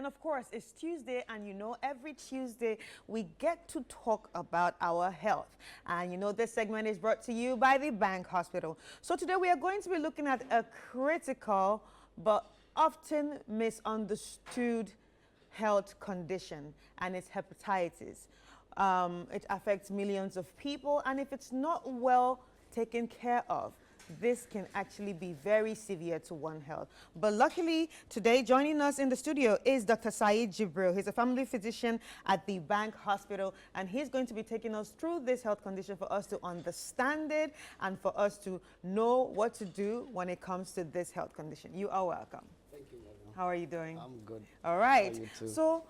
And of course, it's Tuesday, and you know, every Tuesday we get to talk about our health. And you know, this segment is brought to you by the Bank Hospital. So today we are going to be looking at a critical but often misunderstood health condition, and it's hepatitis. It affects millions of people, and if it's not well taken care of, this can actually be very severe to one's health. But luckily, today joining us in the studio is Dr. Saeed Jibreel. He's a family physician at the Bank Hospital, and he's going to be taking us through this health condition for us to understand it and for us to know what to do when it comes to this health condition. You are welcome. Thank you, Mother. How are you doing? I'm good. All right. How are you too? So,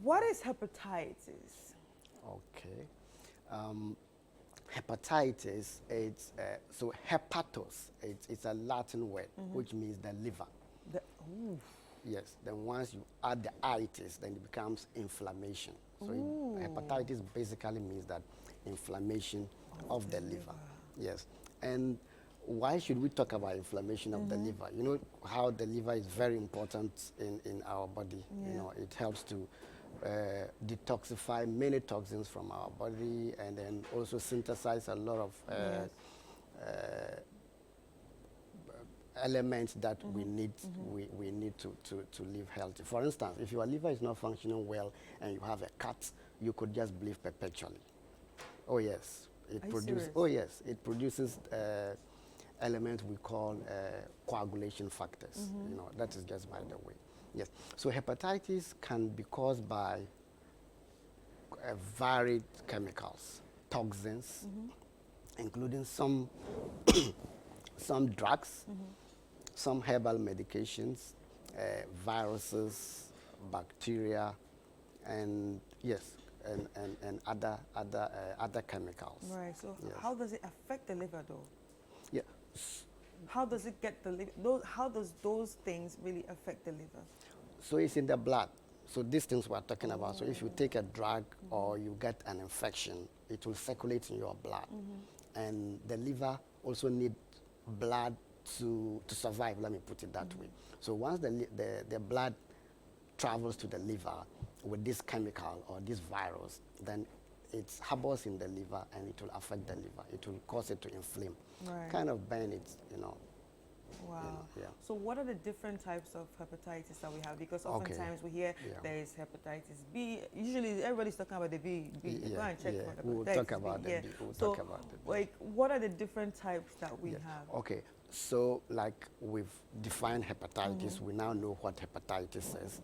what is hepatitis? Okay. Hepatitis, it's, so hepatos, it's a Latin word, which means the liver. Yes, then once you add the itis, then it becomes inflammation. So hepatitis basically means that inflammation of the liver. Yes, and why should we talk about inflammation of the liver? You know how the liver is very important in our body. You know, it helps to detoxify many toxins from our body, and then also synthesize a lot of elements that we need we need to live healthy. For instance, if your liver is not functioning well and you have a cut, you could just bleed perpetually. Oh yes, it produces. Oh yes, it produces elements we call coagulation factors. You know, that is just by the way. Yes. So hepatitis can be caused by varied chemicals, toxins, including some some drugs, some herbal medications, viruses, bacteria, and yes, and other chemicals. Right. So how does it affect the liver, though? Yeah. How does it get the liver? How does those things really affect the liver? So it's in the blood. So these things we're talking about. So if you take a drug or you get an infection, it will circulate in your blood. And the liver also needs blood to survive, let me put it that way. So once the blood travels to the liver with this chemical or this virus, then it harbors in the liver and it will affect the liver. It will cause it to inflame. Right. Kind of burn it, you know. Wow. You know, yeah. So what are the different types of hepatitis that we have? Because oftentimes we hear there is hepatitis B. Usually everybody's talking about the B. Go and check for hepatitis We'll talk about B. the B. We'll talk about the B. Like, what are the different types that we have? Okay. So like we've defined hepatitis, we now know what hepatitis is.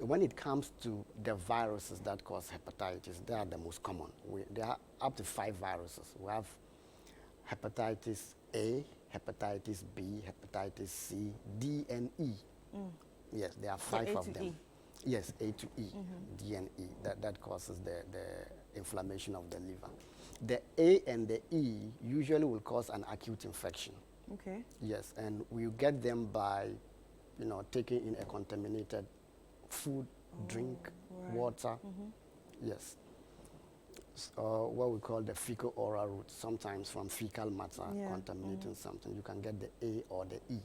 When it comes to the viruses that cause hepatitis, they are the most common. There are up to 5 viruses. We have hepatitis A, hepatitis B, hepatitis C, D, and E. Yes, there are 5 of them. Yes, A to E, D and E. That causes the inflammation of the liver. The A and the E usually will cause an acute infection. Okay. Yes, and we get them by, you know, taking in a contaminated food, drink, water. Yes. What we call the fecal oral route, sometimes from fecal matter contaminating something. You can get the A or the E.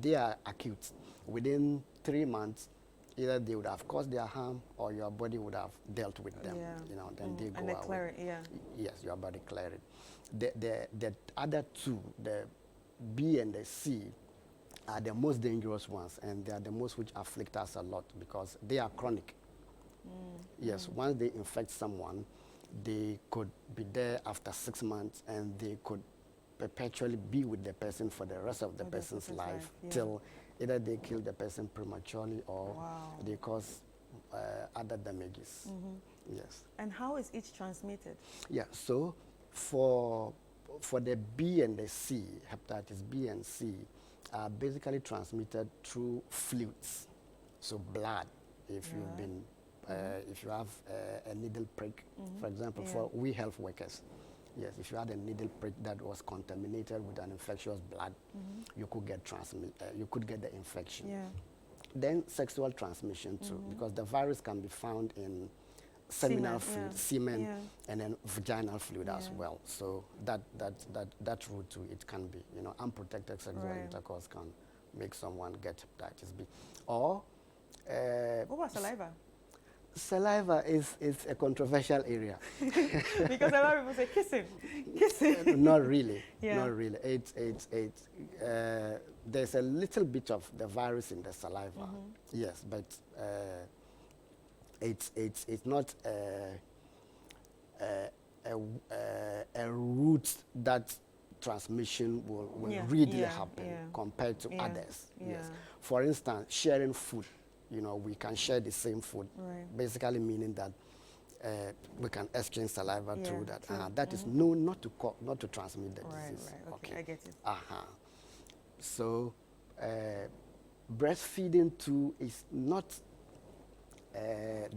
They are acute. Within 3 months, either they would have caused their harm or your body would have dealt with them. You know, then they go away. And they clear it, Yes, your body clear it. The other 2, the B and the C, are the most dangerous ones, and they are the most which afflict us a lot because they are chronic. Yes, once they infect someone, they could be there after 6 months, and they could perpetually be with the person for the rest of the person's life till either they kill the person prematurely or they cause other damages. Yes. And how is each transmitted? Yeah, so for the B and the C, hepatitis B and C, are basically transmitted through fluids, so blood. If you've been, if you have a needle prick, for example, for we health workers, yes, if you had a needle prick that was contaminated with an infectious blood, you could get you could get the infection. Then sexual transmission too, because the virus can be found in seminal fluid, semen, and then vaginal fluid as well. So that route too, it can be, you know, unprotected sexual intercourse can make someone get hepatitis B. Or What about saliva? Saliva is a controversial area. Because a lot of people say kissing, kissing. Not really. Yeah. Not really. There's a little bit of the virus in the saliva. Yes, but it's not a route that transmission will really happen compared to others. Yes. For instance, sharing food. You know, we can share the same food, basically meaning that we can exchange saliva through that. That is known not to transmit the disease. Right. Okay, I get it. So, breastfeeding too is not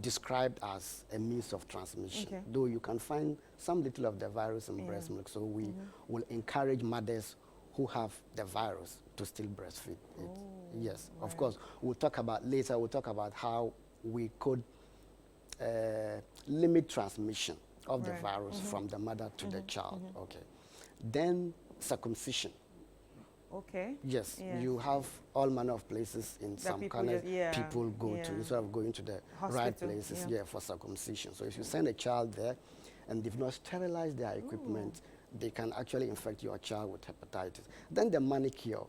described as a means of transmission, though you can find some little of the virus in breast milk. So we will encourage mothers who have the virus to still breastfeed it. Yes, of course. We'll talk about how we could limit transmission of the virus from the mother to the child. Okay. Then circumcision. Okay. Yes, you have all manner of places in that some countries people go to instead of going to the right places for circumcision. So if you send a child there and they've not sterilized their equipment, they can actually infect your child with hepatitis. Then the manicure.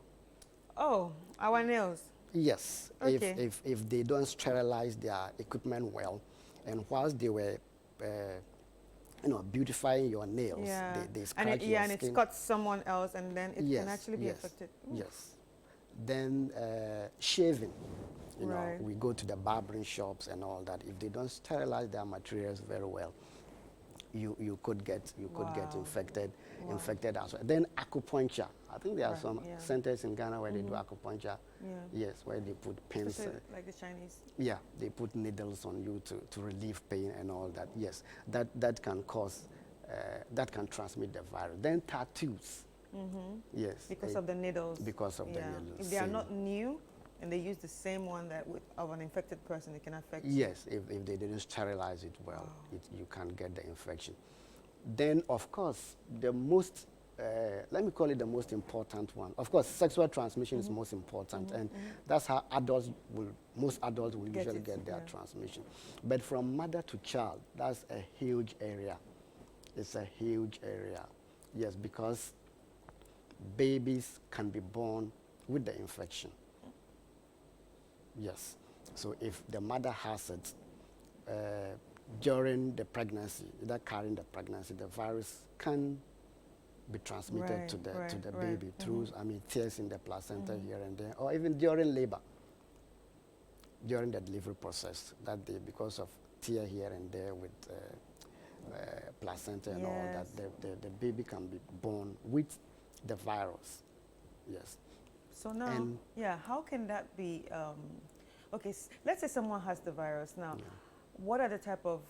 Oh, our nails. Yes, okay. if they don't sterilize their equipment well, and whilst they were beautifying your nails, they scratch your and skin. it's got someone else, and then it can actually be affected. Yes. Then shaving. You know, we go to the barbering shops and all that. If they don't sterilize their materials very well, you could get infected as well. Then acupuncture. I think there are some centers in Ghana where they do acupuncture. Yes, where they put pins. Like the Chinese. Yeah, they put needles on you to relieve pain and all that. Yes, that can cause, that can transmit the virus. Then tattoos. Yes. Because of the needles. Because of the needles. If they are not new, and they use the same one of an infected person, it can affect you. Yes, if they didn't sterilize it well, you can get the infection. Then, of course, the most, let me call it the most important one. Of course, sexual transmission is most important, and that's how most adults will usually get their transmission. But from mother to child, that's a huge area. It's a huge area. Yes, because babies can be born with the infection. Yes. So if the mother has it during the pregnancy, either carrying the pregnancy, the virus can be transmitted to the baby through, tears in the placenta here and there, or even during labor, during the delivery process that day, because of tear here and there with placenta and all that, the baby can be born with the virus. Yes. So now, how can that be, okay, let's say someone has the virus now. What are the type of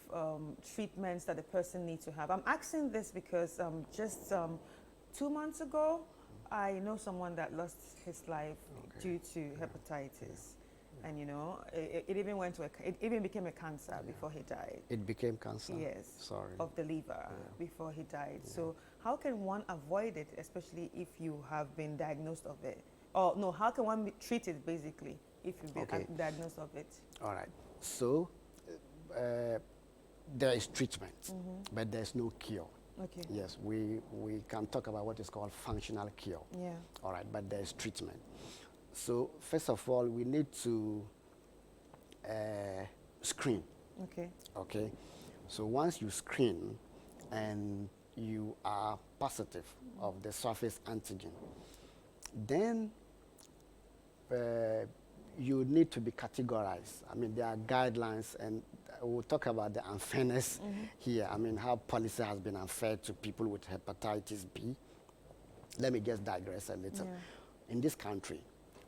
treatments that the person needs to have? I'm asking this because just 2 months ago, I know someone that lost his life due to hepatitis. And you know, it even went to it even became a cancer before he died. It became cancer? Yes. Sorry. Of the liver before he died. So how can one avoid it, especially if you have been diagnosed of it? Or no, how can one treat it basically if you've been diagnosed of it? All right. So there is treatment, but there's no cure. Okay. Yes, we can talk about what is called functional cure. Yeah. All right, but there's treatment. So first of all, we need to screen. Okay. Okay. So once you screen and you are positive of the surface antigen, then you need to be categorized. I mean, there are guidelines, and we'll talk about the unfairness here. I mean, how policy has been unfair to people with hepatitis B. Let me just digress a little. Yeah. In this country,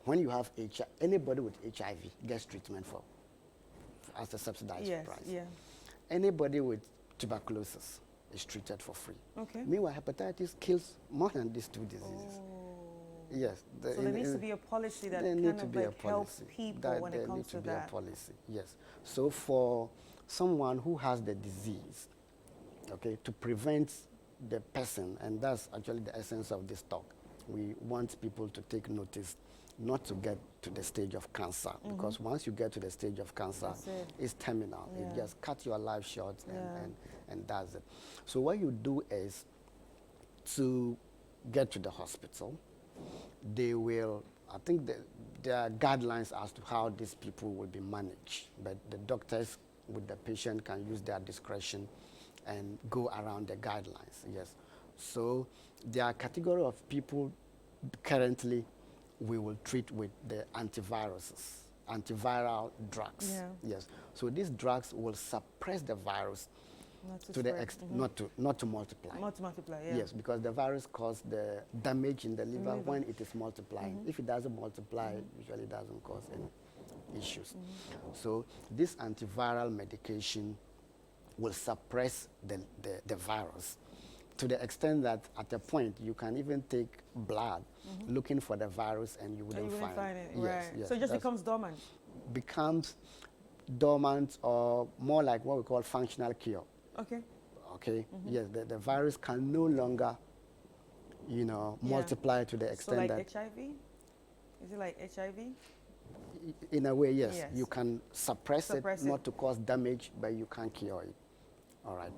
when you have HIV, anybody with HIV gets treatment as a subsidized price. Yeah. Anybody with tuberculosis is treated for free. Okay. Meanwhile, hepatitis kills more than these two diseases. Yes. So there needs to be a policy that kind of like helps people when it comes to that. There needs to be a policy, yes. So for someone who has the disease, okay, to prevent the person, and that's actually the essence of this talk, we want people to take notice not to get to the stage of cancer, because once you get to the stage of cancer, it's terminal. Yeah. It just cuts your life short, and, Yeah. and that's it. So what you do is to get to the hospital, they will, I think there are guidelines as to how these people will be managed, but the doctors with the patient can use their discretion and go around the guidelines, yes. So there are a category of people currently we will treat with the antiviral drugs, Yeah. yes. So these drugs will suppress the virus to the not to multiply. Not to multiply, yeah. Yes, because the virus causes the damage in the liver when it is multiplying. If it doesn't multiply, it usually doesn't cause any issues. So this antiviral medication will suppress the virus to the extent that at a point you can even take blood looking for the virus and you wouldn't, find it. Yes, Right. yes, So it just that's becomes dormant. becomes dormant, or more like what we call functional cure. Okay. Okay. Yes, the virus can no longer, you know, multiply to the So extent like that, HIV? Is it like HIV? in a way, yes, Yes. you can suppress it, Suppress it. not to cause damage, but you can't cure it. All right.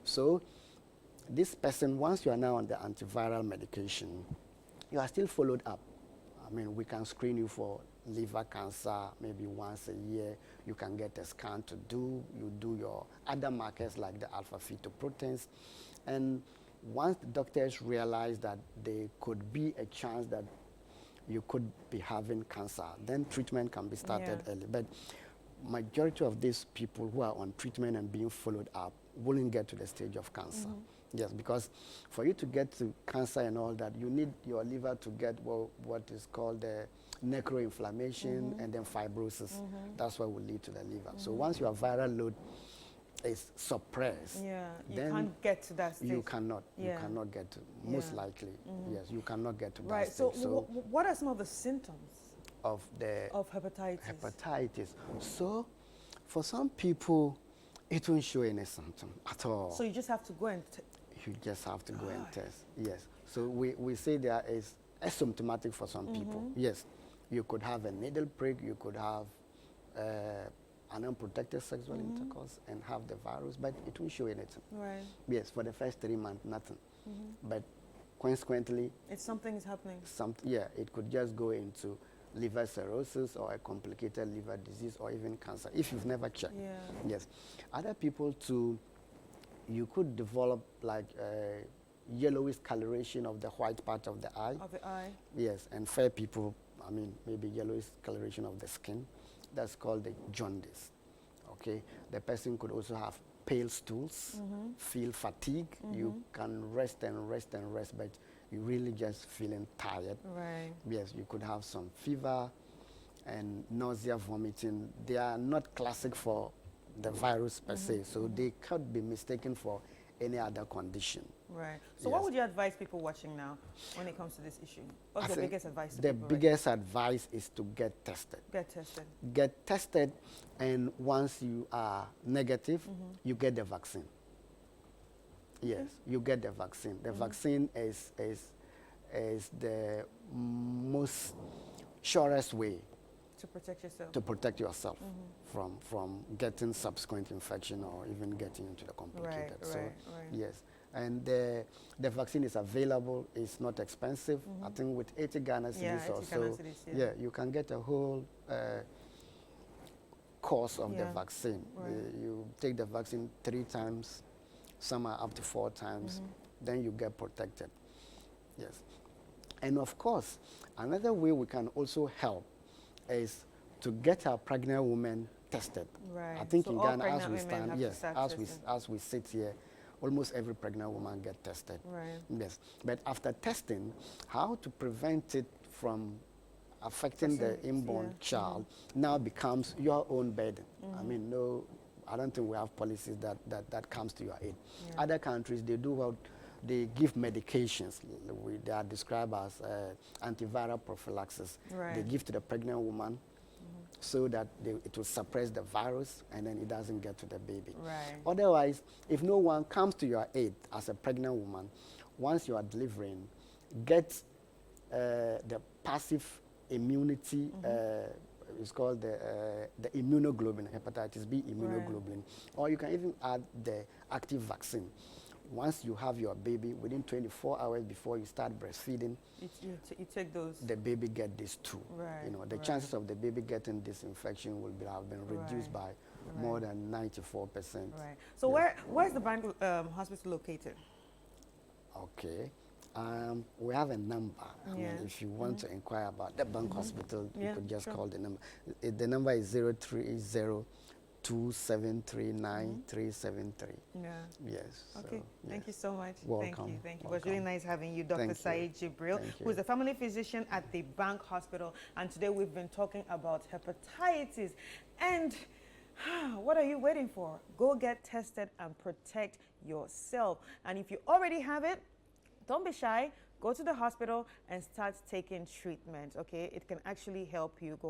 So this person, once you are now on the antiviral medication, you are still followed up. I mean, we can screen you for liver cancer maybe once a year. You can get a scan you do your other markers like the alpha-fetoproteins. And once the doctors realize that there could be a chance that you could be having cancer, then treatment can be started early. But majority of these people who are on treatment and being followed up wouldn't get to the stage of cancer. Yes, because for you to get to cancer and all that, you need your liver to get what is called the necroinflammation and then fibrosis. That's what will lead to the liver. So once your viral load is suppressed, Yeah, you then can't get to that stage. you cannot get to, most Yeah. likely, yes, you cannot get to that Right. stage. So what are some of the symptoms of the of hepatitis? hepatitis. So for some people, it won't show any symptom at all. So you just have to go and You just have to go and test. Yes. So we say there is asymptomatic for some people. Yes. You could have a needle prick. You could have an unprotected sexual intercourse and have the virus, but it won't show anything. Right. Yes. For the first 3 months, nothing. But consequently, If something is happening. it could just go into liver cirrhosis or a complicated liver disease or even cancer if you've never checked. Yeah. Yes. Other people too, you could develop like a yellowish coloration of the white part of the eye. Of the eye. Yes, and fair people, I mean, maybe yellowish coloration of the skin. That's called the jaundice. Okay. The person could also have pale stools, feel fatigue. You can rest and rest and rest, but you really just feeling tired. Right. Yes, you could have some fever and nausea, vomiting. They are not classic for the virus per se, so they could be mistaken for any other condition. Right. So what would you advise people watching now when it comes to this issue? What's the biggest advice to The people biggest advice is to get tested. Get tested. Get tested, and once you are negative, you get the vaccine. Yes, you get the vaccine. The vaccine is the most surest way To protect yourself. to protect yourself from getting subsequent infection or even getting into the complicated. Right, So right. yes, and the vaccine is available. It's not expensive. I think with 80 Ghana cedis or 80 Ghana so, cedis, you can get a whole course of the Yeah. vaccine. Right. You take the vaccine 3 times, some are up to 4 times, then you get protected. Yes. And of course, another way we can also help is to get our pregnant women tested. Right. I think So in all Ghana, as pregnant we women stand, have to yes, start as testing. we sit here, almost every pregnant woman get tested. Right. Yes. But after testing, how to prevent it from affecting the Affecting, inborn yeah. child now becomes your own burden. I mean, I don't think we have policies that comes to your aid. Yeah. Other countries, they do what they give medications. They are described as antiviral prophylaxis. Right. They give to the pregnant woman so that it will suppress the virus and then it doesn't get to the baby. Right. Otherwise, if no one comes to your aid as a pregnant woman, once you are delivering, get the passive immunity. It's called the immunoglobulin, hepatitis B immunoglobulin. Or you can even add the active vaccine. Once you have your baby, within 24 hours before you start breastfeeding, you take those. the baby get this too. Right. You know, the chances of the baby getting this infection will have been reduced by more than 94%. Right. So where's the Bank hospital located? Okay. We have a number. I mean, if you want to inquire about the Bank hospital, you could just call the number. The number is 030 2739373. Yeah. Yes. Okay. So, Thank you so much. Welcome. Thank you. It was really nice having you, Dr. Saeed Jibreel, who's a family physician at the Bank Hospital. And today we've been talking about hepatitis. And what are you waiting for? Go get tested and protect yourself. And if you already have it, don't be shy. Go to the hospital and start taking treatment, okay? It can actually help you go